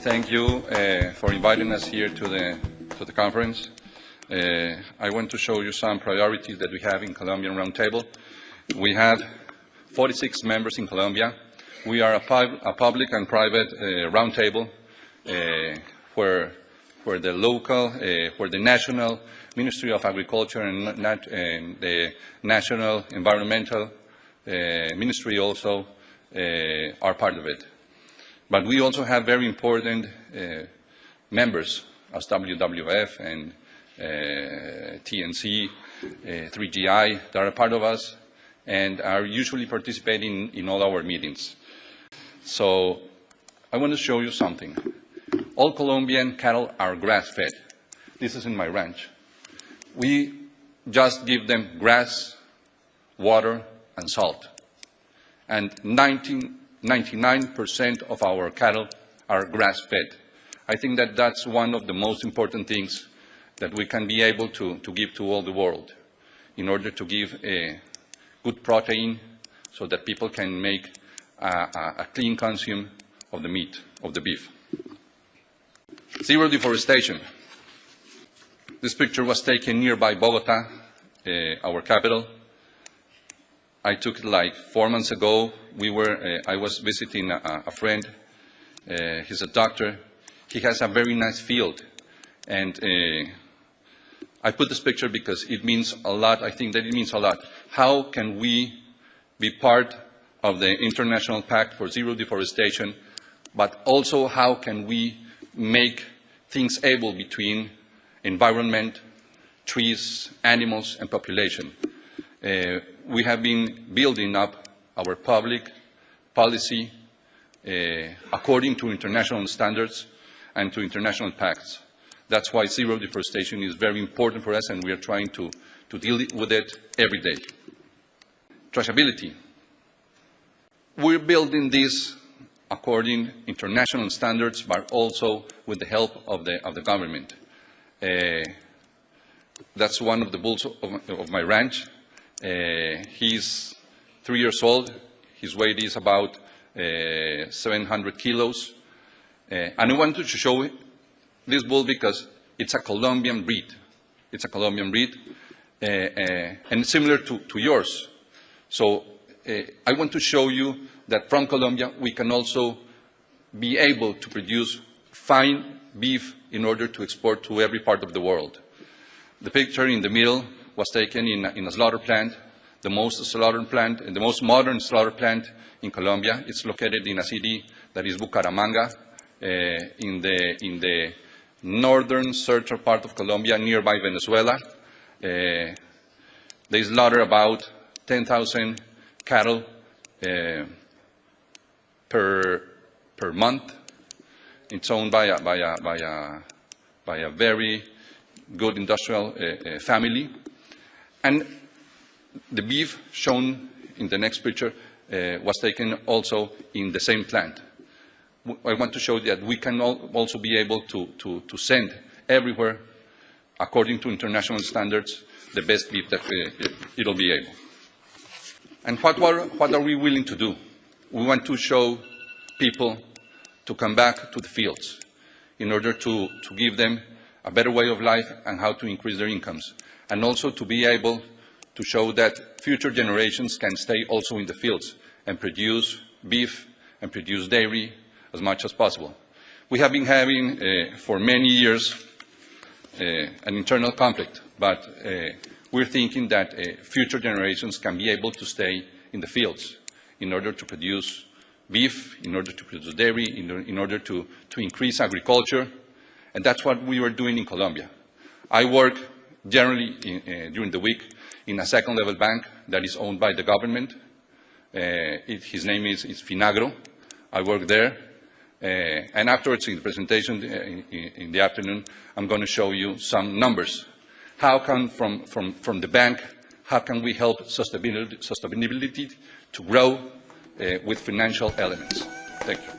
Thank you for inviting us here to the conference. I want to show you some priorities that we have in Colombian Roundtable. We have 46 members in Colombia. We are a public and private roundtable where the local, where the national Ministry of Agriculture and the National Environmental Ministry also are part of it. But we also have very important members as WWF and TNC, 3GI, that are part of us and are usually participating in all our meetings. So I want to show you something. All Colombian cattle are grass-fed. This is in my ranch. We just give them grass, water, and salt. And 99% of our cattle are grass-fed. I think that that's one of the most important things that we can be able to give to all the world in order to give a good protein so that people can make a clean consumption of the meat, of the beef. Zero deforestation. This picture was taken nearby Bogota, our capital. I took it like 4 months ago. I was visiting a friend. He's a doctor. He has a very nice field. And I put this picture because it means a lot. I think that it means a lot. How can we be part of the International Pact for Zero Deforestation, but also how can we make things able between environment, trees, animals, and population? We have been building up our public policy according to international standards and to international pacts. That's why zero deforestation is very important for us, and we are trying to deal with it every day. Traceability. We're building this according to international standards, but also with the help of the government. That's one of the bulls of my ranch. He's 3 years old. His weight is about 700 kilos. And I wanted to show this bull because it's a Colombian breed. It's a Colombian breed, and similar to yours. So I want to show you that from Colombia we can also be able to produce fine beef in order to export to every part of the world. The picture in the middle was taken in a slaughter plant, the most modern slaughter plant in Colombia. It's located in a city that is Bucaramanga, in the northern central part of Colombia, nearby Venezuela. They slaughter about 10,000 cattle per month. It's owned by a very good industrial family. And the beef shown in the next picture was taken also in the same plant. I want to show that we can also be able to send everywhere, according to international standards, the best beef that it'll be able. And what are we willing to do? We want to show people to come back to the fields in order to give them a better way of life and how to increase their incomes, and also to be able to show that future generations can stay also in the fields and produce beef and produce dairy as much as possible. We have been having for many years an internal conflict, but we're thinking that future generations can be able to stay in the fields in order to produce beef, in order to produce dairy, in order to increase agriculture, and that's what we were doing in Colombia. I work generally during the week in a second-level bank that is owned by the government. His name is Finagro. I work there. And afterwards, in the presentation in the afternoon, I'm going to show you some numbers. How can, from the bank, how can we help sustainability to grow with financial elements? Thank you.